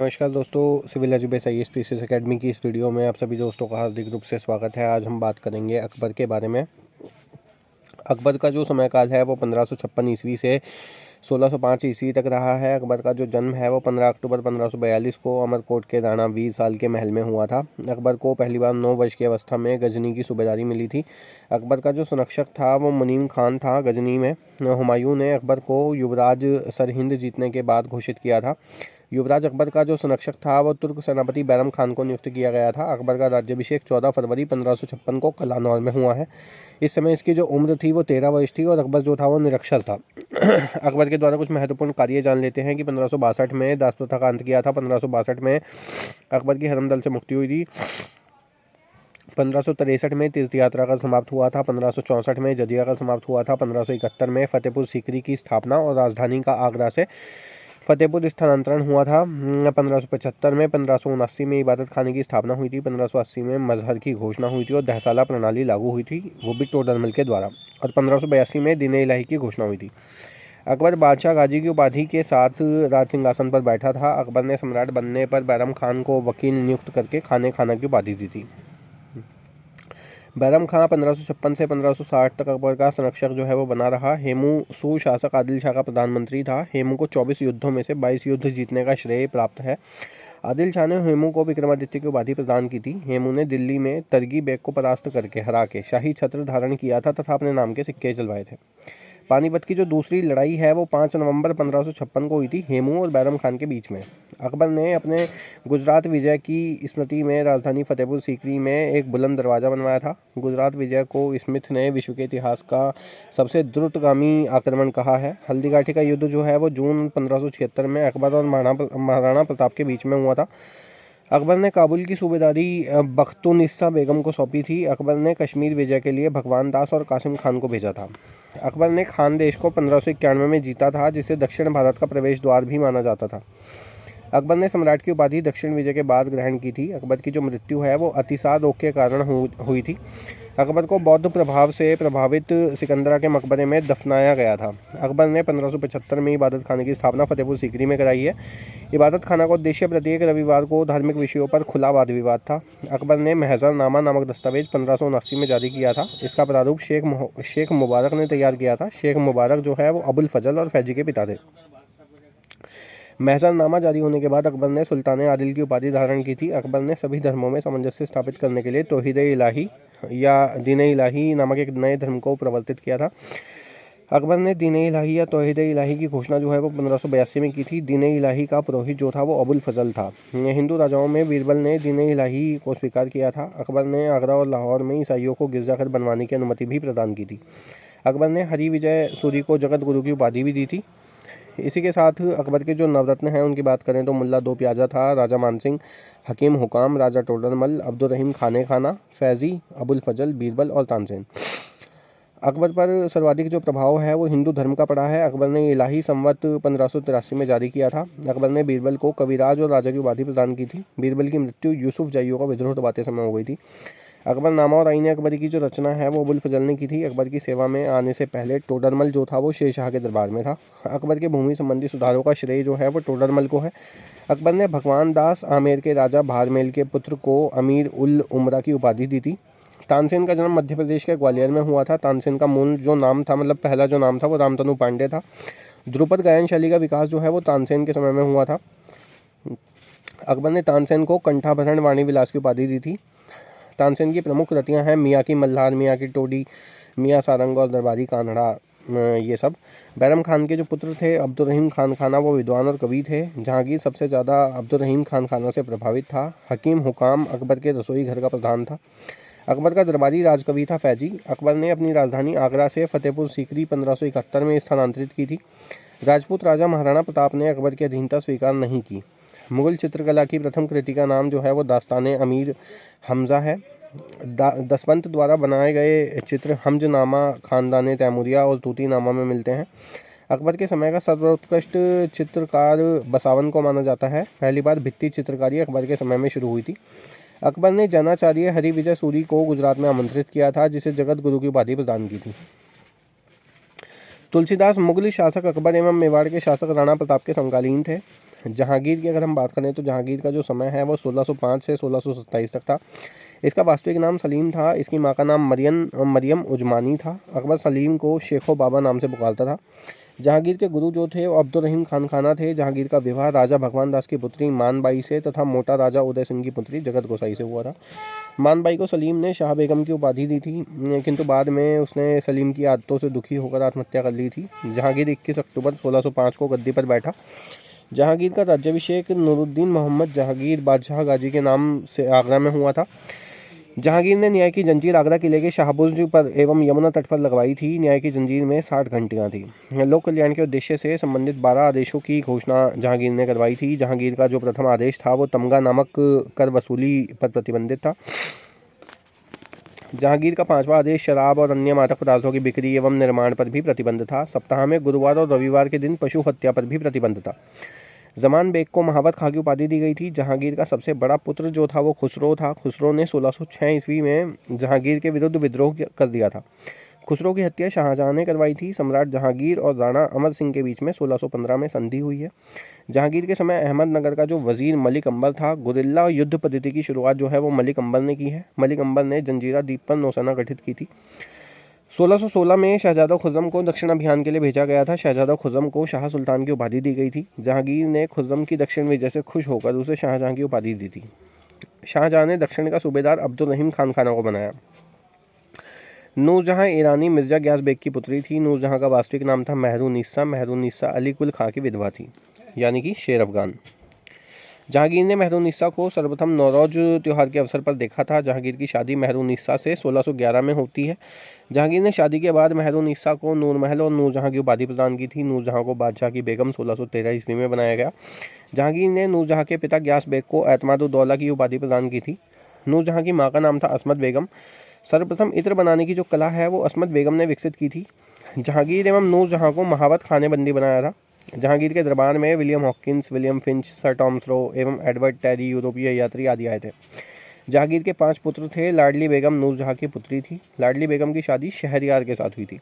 नमस्कार दोस्तों, civil education IAS academy की इस वीडियो में आप सभी दोस्तों का हार्दिक रूप से स्वागत है। आज हम बात करेंगे अकबर के बारे में। अकबर का जो समयकाल है वो 1556 ईस्वी से 1605 ईस्वी तक रहा है। अकबर का जो जन्म है वो 15 अक्टूबर 1542 को अमरकोट के राणा वीर साल के महल में हुआ था। अकबर को पहली बार 9 वर्ष की अवस्था में गजनी की सूबेदारी मिली थी। अकबर का जो संरक्षक था वो मुनीम खान था। गजनी में हुमायूं ने अकबर को युवराज सरहिंद जीतने के बाद घोषित किया था। युवराज अकबर का जो संरक्षक था वो तुर्क सेनापति बैरम खान को नियुक्त किया गया था। अकबर का राज्याभिषेक 14 फरवरी 1556 को कलानौर में हुआ है। इस समय इसकी जो उम्र थी वो 13 वर्ष थी और अकबर जो था वो निरक्षर था। अकबर के द्वारा कुछ महत्वपूर्ण कार्य जान लेते हैं कि 1562 में दास प्रथा का अंत किया था। 1562 में अकबर की हरमदल से मुक्ति हुई थी। 1563 में तीर्थ यात्रा का समाप्त हुआ था। 1564 में जजिया का समाप्त हुआ था। 1571 में फतेहपुर सीकरी की स्थापना और राजधानी का आगरा से फतेहपुर स्थानांतरण हुआ था। 1575 में 1579 में इबादत खाने की स्थापना हुई थी। 1580 में मजहर की घोषणा हुई थी और दहसाला प्रणाली लागू हुई थी, वो भी टोडरमल के द्वारा। और 1582 में दीन इलाही की घोषणा हुई थी। अकबर बादशाह गाजी की उपाधि के साथ राज सिंहासन पर बैठा था। अकबर ने सम्राट बनने पर बैरम खान को वकील नियुक्त करके खाने खाना की उपाधि दी थी। बैरम खां 1556 से 1560 तक अकबर का संरक्षक जो है वो बना रहा। हेमू सुशासक आदिल शाह का प्रधानमंत्री था। हेमू को 24 युद्धों में से 22 युद्ध जीतने का श्रेय प्राप्त है। आदिल शाह ने हेमू को विक्रमादित्य की उपाधि प्रदान की थी। हेमू ने दिल्ली में तरगी बेग को परास्त करके हरा के शाही छत्र धारण किया था तथा अपने नाम के सिक्के चलवाए थे। पानीपत की जो दूसरी लड़ाई है वो 5 नवंबर 1556 को हुई थी, हेमू और बैरम खान के बीच में। अकबर ने अपने गुजरात विजय की स्मृति में राजधानी फतेहपुर सीकरी में एक बुलंद दरवाज़ा बनवाया था। गुजरात विजय को स्मिथ ने विश्व के इतिहास का सबसे द्रुतगामी आक्रमण कहा है। हल्दीघाटी का युद्ध जो है वो जून 1576 में अकबर और महाराणा प्रताप के बीच में हुआ था। अकबर ने काबुल की सूबेदारी बख्तुनिस्सा बेगम को सौंपी थी। अकबर ने कश्मीर विजय के लिए भगवान दास और कासिम खान को भेजा था। अकबर ने खानदेश को 1591 में जीता था, जिसे दक्षिण भारत का प्रवेश द्वार भी माना जाता था। अकबर ने सम्राट की उपाधि दक्षिण विजय के बाद ग्रहण की थी। अकबर की जो मृत्यु है वो अतिसार रोग के कारण हुई थी। अकबर को बौद्ध प्रभाव से प्रभावित सिकंदरा के मकबरे में दफनाया गया था। अकबर ने 1575 में इबादत खाने की स्थापना फतेहपुर सीकरी में कराई है। इबादत खाना का उद्देश्य प्रत्येक रविवार को धार्मिक विषयों पर खुला वाद विवाद था। अकबर ने महजरनामा नामक दस्तावेज 1579 में जारी किया था। इसका प्रारूप शेख मुबारक ने तैयार किया था। शेख मुबारक जो है वो अबुल फजल और फैजी के पिता थे। महजरनामा जारी होने के बाद अकबर ने सुल्तान आदिल की उपाधि धारण की थी। अकबर ने सभी धर्मों में सामंजस्य स्थापित करने के लिए तौहीद इलाही या दीन इलाही नामक एक नए धर्म को प्रवर्तित किया था। अकबर ने दीन इलाही या तौहीद इलाही की घोषणा जो है वो 1582 में की थी। दीन इलाही का पुरोहित जो था वो अबुल फजल था। हिंदू राजाओं में बीरबल ने दीन इलाही को स्वीकार किया था। अकबर ने आगरा और लाहौर में ईसाइयों को गिरजाघर बनवाने की अनुमति भी प्रदान की थी। अकबर ने हरि विजय सूरी को जगत गुरु की उपाधि भी दी थी। इसी के साथ अकबर के जो नवरत्न हैं उनकी बात करें तो मुल्ला दो प्याजा था, राजा मानसिंह, हकीम हुकाम, राजा टोडरमल, अब्दुल रहीम खाने खाना, फैज़ी, अबुल फजल, बीरबल और तानसेन। अकबर पर सर्वाधिक जो प्रभाव है वो हिंदू धर्म का पड़ा है। अकबर ने इलाही संवत 1583 में जारी किया था। अकबर ने बीरबल को कविराज और राजा की उपाधि प्रदान की थी। बीरबल की मृत्यु यूसुफ जाइयों का विद्रोह दबाते समय हो गई थी। अकबरनामा और आईने अकबरी की जो रचना है वो अबुल फजल ने की थी। अकबर की सेवा में आने से पहले टोडरमल जो था वो शेरशाह के दरबार में था। अकबर के भूमि संबंधी सुधारों का श्रेय जो है वो टोडरमल को है। अकबर ने भगवान दास आमेर के राजा भारमेल के पुत्र को अमीर उल उमरा की उपाधि दी थी। तानसेन का जन्म मध्य प्रदेश के ग्वालियर में हुआ था। तानसेन का मूल जो नाम था, मतलब पहला जो नाम था वो रामतनु पांडे था। ध्रुपद गायन शैली का विकास जो है वो तानसेन के समय में हुआ था। अकबर ने तानसेन को कंठाभरण वाणी विलास की उपाधि दी थी। तानसेन की प्रमुख रतियां हैं मियाँ की मल्हार, मियाँ की टोडी, मियाँ सारंग और दरबारी कान्हड़ा, ये सब। बैरम खान के जो पुत्र थे अब्दुल रहीम खान खाना, वो विद्वान और कवि थे। जहांगीर सबसे ज़्यादा अब्दुल रहीम खान खाना से प्रभावित था। हकीम हुकाम अकबर के रसोई घर का प्रधान था। अकबर का दरबारी राजकवि था फैजी। अकबर ने अपनी राजधानी आगरा से फतेहपुर सीकरी 1571 में स्थानांतरित की थी। राजपूत राजा महाराणा प्रताप ने अकबर की अधीनता स्वीकार नहीं की। मुगल चित्रकला की प्रथम कृति का नाम जो है वो दास्तान अमीर हमज़ा है। दसवंत द्वारा बनाए गए चित्र हमजनामा, खानदान तैमूरिया और तूतीनामा में मिलते हैं। अकबर के समय का सर्वोत्कृष्ट चित्रकार बसावन को माना जाता है। पहली बार भित्ति चित्रकारी अकबर के समय में शुरू हुई थी। अकबर ने जैनाचार्य हरि विजय सूरी को गुजरात में आमंत्रित किया था, जिसे जगत गुरु की उपाधि प्रदान की थी। तुलसीदास मुगल शासक अकबर एवं मेवाड़ के शासक राणा प्रताप के समकालीन थे। जहांगीर की अगर हम बात करें तो जहांगीर का जो समय है वो 1605 से 1627 तक था। इसका वास्तविक नाम सलीम था। इसकी माँ का नाम मरियम उजमानी था। अकबर सलीम को शेखो बाबा नाम से पुकारता था। जहांगीर के गुरु जो थे वो अब्दुल रहीम खान खाना थे। जहांगीर का विवाह राजा भगवान दास की पुत्री मानबाई से तथा मोटा राजा उदय सिंह की पुत्री जगत गोसाई से हुआ था। मानबाई को सलीम ने शाह बेगम की उपाधि दी थी, किंतु बाद में उसने सलीम की आदतों से दुखी होकर आत्महत्या कर ली थी। जहांगीर 21 अक्टूबर 1605 को गद्दी पर बैठा। जहांगीर का राज्याभिषेक नूरुद्दीन मोहम्मद जहांगीर बादशाह गाजी के नाम से आगरा में हुआ था। जहांगीर ने न्याय की जंजीर आगरा किले के शाहबुर्ज पर एवं यमुना तट पर लगवाई थी। न्याय की जंजीर में 60 घंटियां थी। लोक कल्याण के उद्देश्य से संबंधित 12 आदेशों की घोषणा जहांगीर ने करवाई थी। जहांगीर का जो प्रथम आदेश था वो तमगा नामक कर वसूली पर प्रतिबंधित था। जहांगीर का 5वां आदेश शराब और अन्य मादक पदार्थों की बिक्री एवं निर्माण पर भी प्रतिबंध था। सप्ताह में गुरुवार और रविवार के दिन पशु हत्या पर भी प्रतिबंध था। जमान बेग को महावत खां की उपाधि दी गई थी। जहांगीर का सबसे बड़ा पुत्र जो था वो खुसरो था। खुसरो ने 1606 ईस्वी में जहांगीर के विरुद्ध विद्रोह कर दिया था। खुसरो की हत्या शाहजहां ने करवाई थी। सम्राट जहांगीर और राणा अमर सिंह के बीच में 1615 में संधि हुई है। जहांगीर के समय अहमदनगर का जो वजीर मलिक अंबर था, गुरिल्ला युद्ध पद्धति की शुरुआत जो है वो मलिक अंबर ने की है। मलिक अंबर ने जंजीरा द्वीप पर नौसेना गठित की थी। 1616 में शहजादा खुर्रम को दक्षिण अभियान के लिए भेजा गया था। शहजादा खुर्रम को शाह सुल्तान की उपाधि दी गई थी। जहांगीर ने खुर्रम की दक्षिण विजय से खुश होकर उसे शाहजहां की उपाधि दी थी। शाहजहां ने दक्षिण का सूबेदार अब्दुल रहीम खान खाना को बनाया। नूरजहां ईरानी मिर्जा ग्यास बेग की पुत्री थी। नूरजहां का वास्तविक नाम था मेहरुन्निसा। मेहरुन्निसा अली कुल खां की विधवा थी, यानी कि शेर अफगान। जहांगीर ने मेहरुन्निसा को सर्वप्रथम नौरोज त्यौहार के अवसर पर देखा था। जहांगीर की शादी मेहरुन्निसा से 1611 में होती है। जहांगीर ने शादी के बाद मेहरुन्निसा को नूरमहल और नूरजहां की उपाधि प्रदान की थी। नूरजहां को बादशाह की बेगम 1613 ईस्वी में बनाया गया। जहांगीर ने नूरजहां के पिता ग्यास बेग को एतमादुद्दौला की उपाधि प्रदान की थी। नूरजहां की माँ का नाम था असमत बेगम। सर्वप्रथम इत्र बनाने की जो कला है वो असमत बेगम ने विकसित की थी। जहांगीर एवं नूरजहां को महावत खाने बंदी बनाया था। जहांगीर के दरबार में William Hawkins, William Finch, sir Thomas Roe एवं एडवर्ड टेरी यूरोपीय यात्री आदि आए थे। जहांगीर के 5 पुत्र थे। लाडली बेगम नूरजहां की पुत्री थी। लाडली बेगम की शादी शहरयार के साथ हुई थी।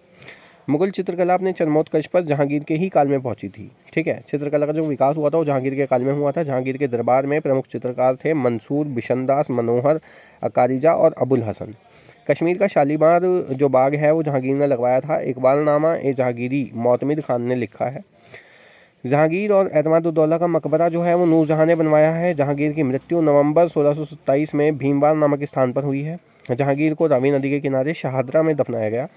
मुगल चित्रकला अपने चरमोत्कर्ष पर जहांगीर के ही काल में पहुंची थी। ठीक है, चित्रकला का जो विकास हुआ था वो जहांगीर के काल में हुआ था। जहांगीर के दरबार में प्रमुख चित्रकार थे मंसूर, बिशनदास, मनोहर, अकारिजा और अबुल हसन। कश्मीर का शालीमार जो बाग है वो जहांगीर ने लगवाया था। इकबालनामा ए जहांगीरी मोतमिद खान ने लिखा है। जहांगीर और एतमादुद्दौला का मकबरा जो है वो नूरजहां ने बनवाया है। जहांगीर की मृत्यु नवंबर 1627 में भीमवार नामक स्थान पर हुई है। जहांगीर को रावी नदी के किनारे शाहदरा में दफनाया गया।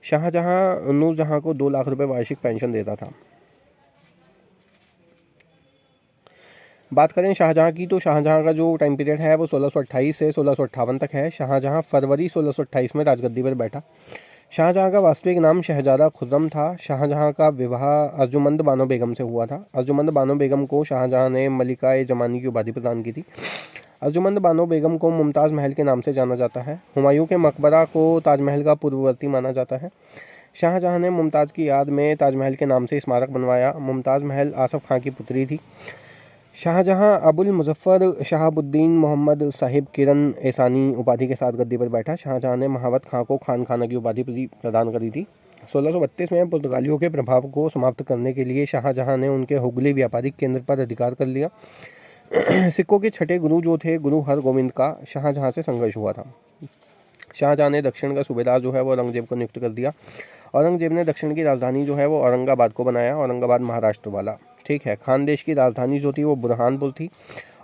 शाहजहां नूरजहां को 2 लाख रुपए वार्षिक पेंशन देता था। बात करें शाहजहां की तो शाहजहां का जो टाइम पीरियड है वो 1628 से 1658 तक है। शाहजहां फरवरी 1628 में राजगद्दी पर बैठा। शाहजहां का वास्तविक नाम शहजादा खुर्रम था। शाहजहां का विवाह अर्जुमंद बानो बेगम से हुआ था। अर्जुमंद बानो बेगम को शाहजहां ने मलिका ए जमानी की उपाधि प्रदान की थी। अर्जुमंद बानो बेगम को मुमताज़ महल के नाम से जाना जाता है। हुमायूं के मकबरा को ताजमहल का पूर्ववर्ती माना जाता है। शाहजहां ने मुमताज़ की याद में ताजमहल के नाम से स्मारक बनवाया। मुमताज़ महल आसफ खां की पुत्री थी। शाहजहां अबुल मुजफ्फर शहाबुद्दीन मोहम्मद साहिब किरण एसानी उपाधि के साथ गद्दी पर बैठा। शाहजहां ने महावत खां को खान खाना की उपाधि प्रदान करी थी। 1632 में पुर्तगालियों के प्रभाव को समाप्त करने के लिए शाहजहां ने उनके हुगली व्यापारिक केंद्र पर अधिकार कर लिया। सिखों के छठे गुरु जो थे गुरु हरगोविंद का शाहजहां से संघर्ष हुआ था। शाहजहां ने दक्षिण का सूबेदार जो है वो औरंगजेब को नियुक्त कर दिया। औरंगजेब ने दक्षिण की राजधानी जो है वो औरंगाबाद को बनाया। औरंगाबाद महाराष्ट्र वाला, ठीक है। खानदेश की राजधानी जो थी वो बुरहानपुर थी।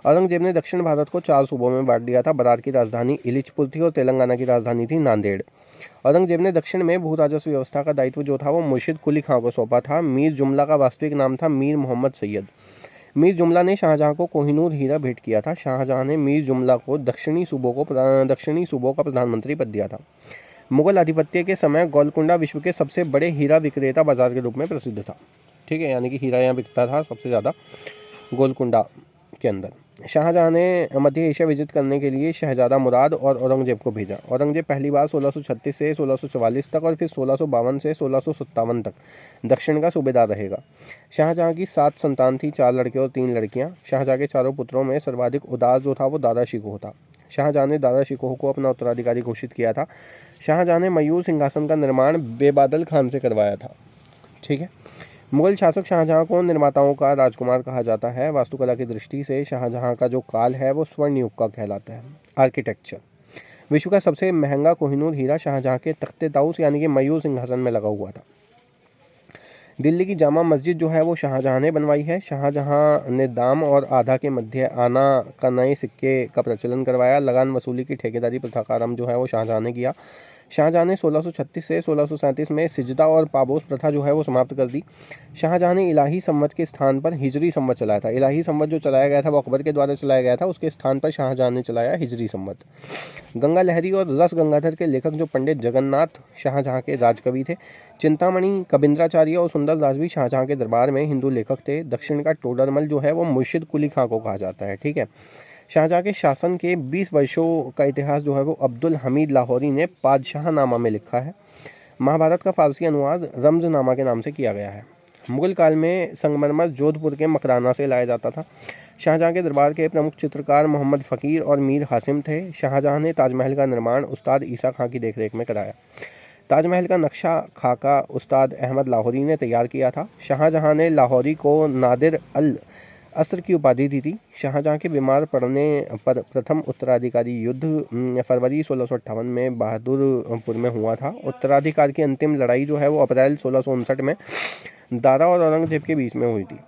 औरंगजेब ने दक्षिण भारत को 4 सूबों में बांट दिया था। बरार की राजधानी इलिचपुर थी और तेलंगाना की राजधानी थी नांदेड़। औरंगजेब ने दक्षिण में भू राजस्व व्यवस्था का दायित्व जो था वो मुर्शिद कुली खां को सौंपा था। मीर जुमला का वास्तविक नाम था मीर मोहम्मद सैयद। मीर जुमला ने शाहजहां को कोहिनूर हीरा भेंट किया था। शाहजहां ने मीर जुमला को दक्षिणी सूबों का प्रधानमंत्री पद दिया था। मुगल आधिपत्य के समय गोलकुंडा विश्व के सबसे बड़े हीरा विक्रेता बाजार के रूप में प्रसिद्ध था। ठीक है, यानी कि हीरा यहाँ बिकता था सबसे ज़्यादा गोलकुंडा के अंदर। शाहजहां ने मध्य एशिया विजिट करने के लिए शहजादा मुराद और औरंगजेब को भेजा। औरंगजेब पहली बार 1636 से 1644 तक और फिर 1652 से 1657 तक दक्षिण का सूबेदार रहेगा। शाहजहां की 7 संतान थी, 4 लड़के और 3 लड़कियां। शाहजहां के चारों पुत्रों में सर्वाधिक उदार जो था वो दादा शिकोह था। शाहजहां ने दादा शिकोह को अपना उत्तराधिकारी घोषित किया था। शाहजहां ने मयूर सिंहासन का निर्माण बेबादल खान से करवाया था। ठीक है, मुगल शासक शाहजहां को निर्माताओं का राजकुमार कहा जाता है। वास्तुकला की दृष्टि से शाहजहां का जो काल है वो स्वर्ण युग का कहलाता है। आर्किटेक्चर, विश्व का सबसे महंगा कोहिनूर हीरा शाहजहां के तख्ते ताउस यानी कि मयूर सिंहासन में लगा हुआ था। दिल्ली की जामा मस्जिद जो है वो शाहजहां ने बनवाई है। शाहजहां ने दाम और आधा के मध्य आना का नए सिक्के का प्रचलन करवाया। लगान वसूली की ठेकेदारी प्रथा का आरंभ जो है वो शाहजहां ने किया। शाहजहां ने 1636 से 1637 में सिजदा और पाबोस प्रथा जो है वो समाप्त कर दी। शाहजहां ने इलाही संवत के स्थान पर हिजरी संवत चलाया था। इलाही संवत जो चलाया गया था वो अकबर के द्वारा चलाया गया था, उसके स्थान पर शाहजहां ने चलाया हिजरी संवत। गंगा लहरी और रस गंगाधर के लेखक जो पंडित जगन्नाथ शाहजहां के राजकवि थे। चिंतामणि, कबींद्राचार्य और सुंदरदास भी शाहजहां के दरबार में हिंदू लेखक थे। दक्षिण का टोडरमल जो है वो मुर्शिद कुली खां को कहा जाता है। ठीक है। शाहजहां के शासन के 20 वर्षों का इतिहास जो है वो अब्दुल हमीद लाहौरी ने पादशाहनामा में लिखा है। महाभारत का फारसी अनुवाद रमज़नामा के नाम से किया गया है। मुगल काल में संगमरमर जोधपुर के मकराना से लाया जाता था। शाहजहां के दरबार के प्रमुख चित्रकार मोहम्मद फ़कीर और मीर हासिम थे। शाहजहां ने ताजमहल का निर्माण उस्ताद ईसा खां की देखरेख में कराया। ताजमहल का नक्शा खाका उस्ताद अहमद लाहौरी ने तैयार किया था। शाहजहां ने लाहौरी को नादिर अल असर की उपाधि दी थी। शाहजहां के बीमार पड़ने पर प्रथम उत्तराधिकारी युद्ध फरवरी 1658 में बहादुरपुर में हुआ था। उत्तराधिकार की अंतिम लड़ाई जो है वो अप्रैल 1659 में दारा और औरंगजेब के बीच में हुई थी।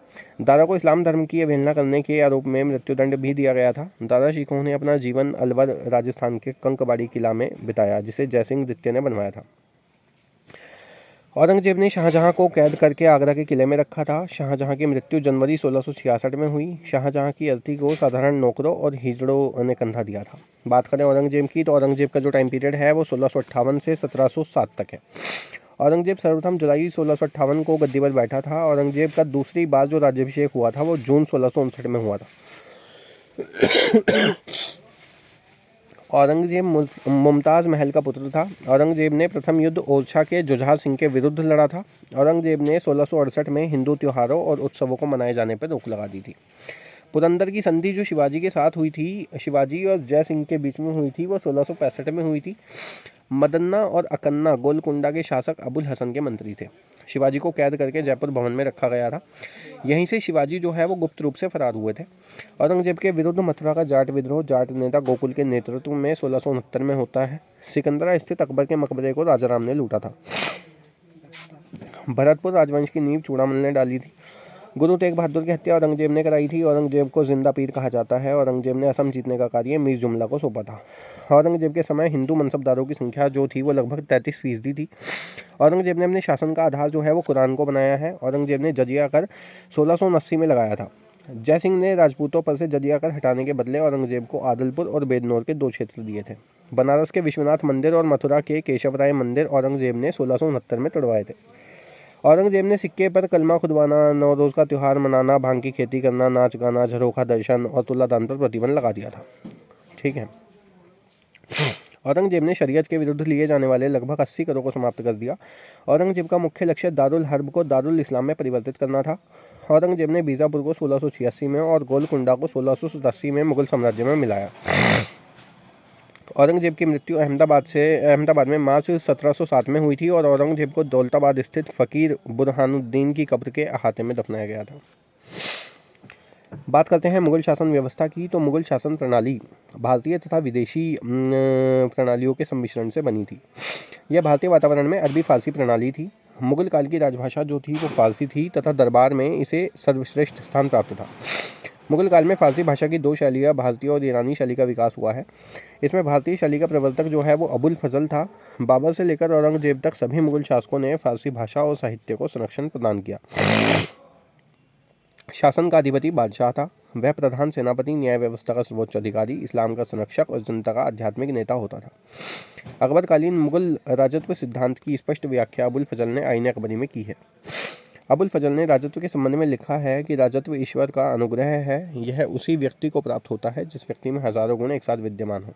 दारा को इस्लाम धर्म की अवहेलना करने के आरोप में मृत्युदंड भी दिया गया था। दारा शिकोह ने अपना जीवन अलवर राजस्थान के कंकबाड़ी किला में बिताया, जिसे जयसिंह द्वितीय ने बनवाया था। औरंगजेब ने शाहजहां को कैद करके आगरा के किले में रखा था। शाहजहां की मृत्यु जनवरी 1666 में हुई। शाहजहां की अर्थी को साधारण नौकरों और हिजड़ों ने कंधा दिया था। बात करें औरंगजेब की, तो औरंगजेब का जो टाइम पीरियड है वो 1658 से 1707 तक है। औरंगजेब सर्वप्रथम जुलाई 1658 को गद्दी पर बैठा था। औरंगजेब का दूसरी बार जो राज्याभिषेक हुआ था वो जून 1659 में हुआ था। औरंगजेब मुमताज़ महल का पुत्र था। औरंगजेब ने प्रथम युद्ध ओरछा के जुझार सिंह के विरुद्ध लड़ा था। औरंगजेब ने 1668 में हिंदू त्योहारों और उत्सवों को मनाए जाने पर रोक लगा दी थी। पुरंदर की संधि जो शिवाजी के साथ हुई थी, शिवाजी और जय सिंह के बीच में हुई थी, वो 1665 में हुई थी। मदन्ना और अकन्ना गोलकुंडा के शासक अबुल हसन के मंत्री थे। शिवाजी को कैद करके जयपुर भवन में रखा गया था। यहीं से शिवाजी जो है वो गुप्त रूप से फरार हुए थे। औरंगजेब के विरुद्ध मथुरा का जाट विद्रोह जाट नेता गोकुल के नेतृत्व में 1669 में होता है। सिकंदरा स्थित अकबर के मकबरे को राजाराम ने लूटा था। भरतपुर राजवंश की नींव चूड़ामल ने डाली थी। गुरु तेग बहादुर की हत्या औरंगजेब ने कराई थी। औरंगजेब को जिंदा पीर कहा जाता है। औरंगजेब ने असम जीतने का कार्य मीर जुमला को सौंपा था। औरंगजेब के समय हिंदू मनसबदारों की संख्या जो थी वो लगभग 33% थी। औरंगजेब ने अपने शासन का आधार जो है वो कुरान को बनाया है। औरंगजेब ने जजिया कर 1679 में लगाया था। जय सिंह ने राजपूतों पर से जजिया कर हटाने के बदले औरंगजेब को आदलपुर और बेदनौर के 2 क्षेत्र दिए थे। बनारस के विश्वनाथ मंदिर और मथुरा के केशवराय मंदिर औरंगजेब ने 1669 में तोड़वाए थे। औरंगजेब ने सिक्के पर कलमा खुदवाना, नवरोज़ का त्यौहार मनाना, भांग की खेती करना, नाच गाना, झरोखा दर्शन और तुलादान पर प्रतिबंध लगा दिया था। ठीक है। औरंगजेब ने शरीयत के विरुद्ध लिए जाने वाले लगभग 80 करों को समाप्त कर दिया। औरंगजेब का मुख्य लक्ष्य दारुल हर्ब को दारुल इस्लाम में परिवर्तित करना था। औरंगजेब ने बीजापुर को 1686 में और गोलकुंडा को 1687 में मुगल साम्राज्य में मिलाया। औरंगजेब की मृत्यु अहमदाबाद में मार्च 1707 में हुई थी और औरंगजेब को दौलताबाद स्थित फ़कीर बुरहानुद्दीन की कब्र के अहाते में दफनाया गया था। बात करते हैं मुगल शासन व्यवस्था की, तो मुगल शासन प्रणाली भारतीय तथा विदेशी प्रणालियों के सम्मिश्रण से बनी थी। यह भारतीय वातावरण में अरबी फारसी प्रणाली थी। मुगल काल की राजभाषा जो थी वो फारसी थी तथा दरबार में इसे सर्वश्रेष्ठ स्थान प्राप्त था। मुगल काल में फारसी भाषा की 2 शैलियाँ भारतीय और ईरानी शैली का विकास हुआ है। इसमें भारतीय शैली का प्रवर्तक जो है वो अबुल फजल था। बाबर से लेकर औरंगजेब तक सभी मुगल शासकों ने फारसी भाषा और साहित्य को संरक्षण प्रदान किया। शासन का अधिपति बादशाह था। वह प्रधान सेनापति, न्याय व्यवस्था का सर्वोच्च अधिकारी, इस्लाम का संरक्षक और जनता का आध्यात्मिक नेता होता था। अकबरकालीन मुगल राजत्व सिद्धांत की स्पष्ट व्याख्या अबुल फजल ने आईन अकबरी में की है। अबुल फजल ने राजत्व के संबंध में लिखा है कि राजत्व ईश्वर का अनुग्रह है। यह उसी व्यक्ति को प्राप्त होता है जिस व्यक्ति में हजारों गुण एक साथ विद्यमान हो।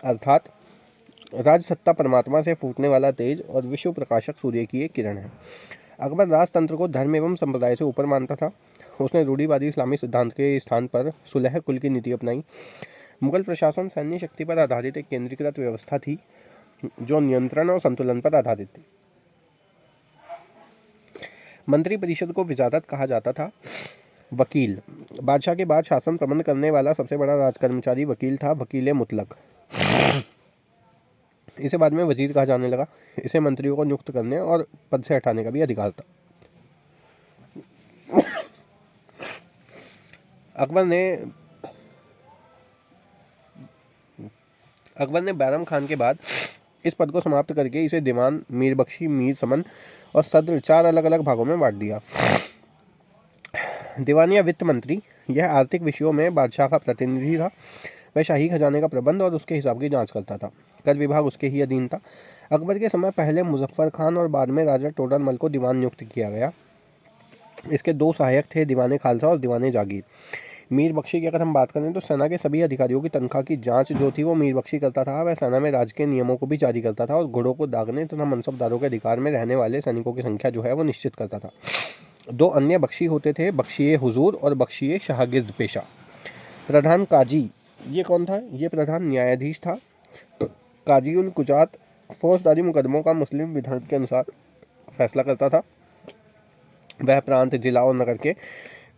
अर्थात राजसत्ता परमात्मा से फूटने वाला तेज और विश्व प्रकाशक सूर्य की एक किरण है। अकबर राजतंत्र को धर्म एवं संप्रदाय से ऊपर मानता था। उसने रूढ़िवादी इस्लामी सिद्धांत के स्थान पर सुलह कुल की नीति अपनाई। मुगल प्रशासन सैन्य शक्ति पर आधारित एक केंद्रीकृत व्यवस्था थी जो नियंत्रण और संतुलन पर आधारित थी। मंत्री परिषद को विजादत कहा जाता था। वकील, बादशाह के बाद शासन प्रबंध करने वाला सबसे बड़ा राजकर्मचारी वकील था, वकील मुतलक। इसे बाद में वजीर कहा जाने लगा। इसे मंत्रियों को नियुक्त करने और पद से हटाने का भी अधिकार था। अकबर ने बैरम खान के बाद इस पद को समाप्त करके इसे दीवान, मीर बख्शी, मीर समन और सद्र 4 अलग अलग भागों में बांट दिया। दीवान या वित्त मंत्री, यह आर्थिक विषयों में बादशाह का प्रतिनिधि था। वह शाही खजाने का प्रबंध और उसके हिसाब की जांच करता था। कर विभाग उसके ही अधीन था। अकबर के समय पहले मुजफ्फर खान और बाद में राजा टोडरमल को दीवान नियुक्त किया गया। इसके 2 सहायक थे, दीवान खालसा और दीवान जागीर। मीर बख्शी की अगर हम बात करें तो सेना के सभी अधिकारियों की तनख्वाह की जांच जो थी वो मीर बख्शी करता था। वह सेना में राज के नियमों को भी जारी करता था और घोड़ों को दागने तथा मनसबदारों के अधिकार में रहने वाले सैनिकों की संख्या जो है वो निश्चित करता था। 2 अन्य बख्शी होते थे, बख्शी हुजूर और बख्शी शाहगिर्द पेशा। प्रधान काजी, ये कौन था? ये प्रधान न्यायाधीश था। काजी उल कुजात फौजदारी मुकदमों का मुस्लिम विधान के अनुसार फैसला करता था। वह प्रांत, जिला और नगर के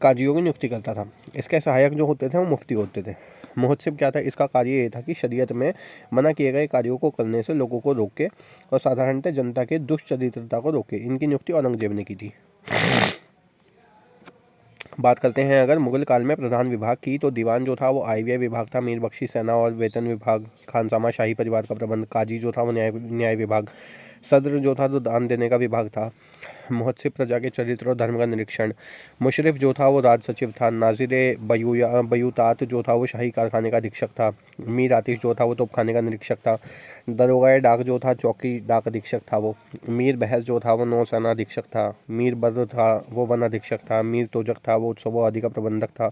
काजियों की नियुक्ति करता था। इसके सहायक जो होते थे वो मुफ्ती होते थे। मुहतसिब क्या था? इसका कार्य ये था कि शरीयत में मना किए गए कार्यों को करने से लोगों को रोके और साधारणतः जनता के दुष्चरित्रता को रोके। इनकी नियुक्ति औरंगजेब ने की थी। बात करते हैं अगर मुगल काल में प्रधान विभाग की, तो दीवान जो था वो आयव्यय विभाग था, मीर बख्शी सेना और वेतन विभाग, खानसामा शाही परिवार का प्रबंध, काजी जो था वो न्याय विभाग, सद्र जो था तो दान देने का विभाग था, मुहतसिब प्रजा के चरित्र और धर्म का निरीक्षण, मुशरिफ जो था वो राज सचिव था, नाजिरे बयूतात जो था वो शाही कारखाने का अधीक्षक था, मीर आतिश जो था वो तोपखाने का निरीक्षक था, दरोगा डाक जो था चौकी डाक अधीक्षक था वो, मीर बहस जो था वो नौसेना अधीक्षक था, मीर बद्र था वो वन अधीक्षक था, मीर तोजक था वो उत्सवों आदि का प्रबंधक था,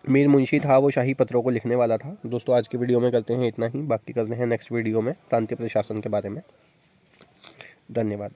मीर मुंशी था वो शाही पत्रों को लिखने वाला था। दोस्तों आज की वीडियो में करते हैं इतना ही, बाकी करते हैं नेक्स्ट वीडियो में प्रांतीय प्रशासन के बारे में। धन्यवाद।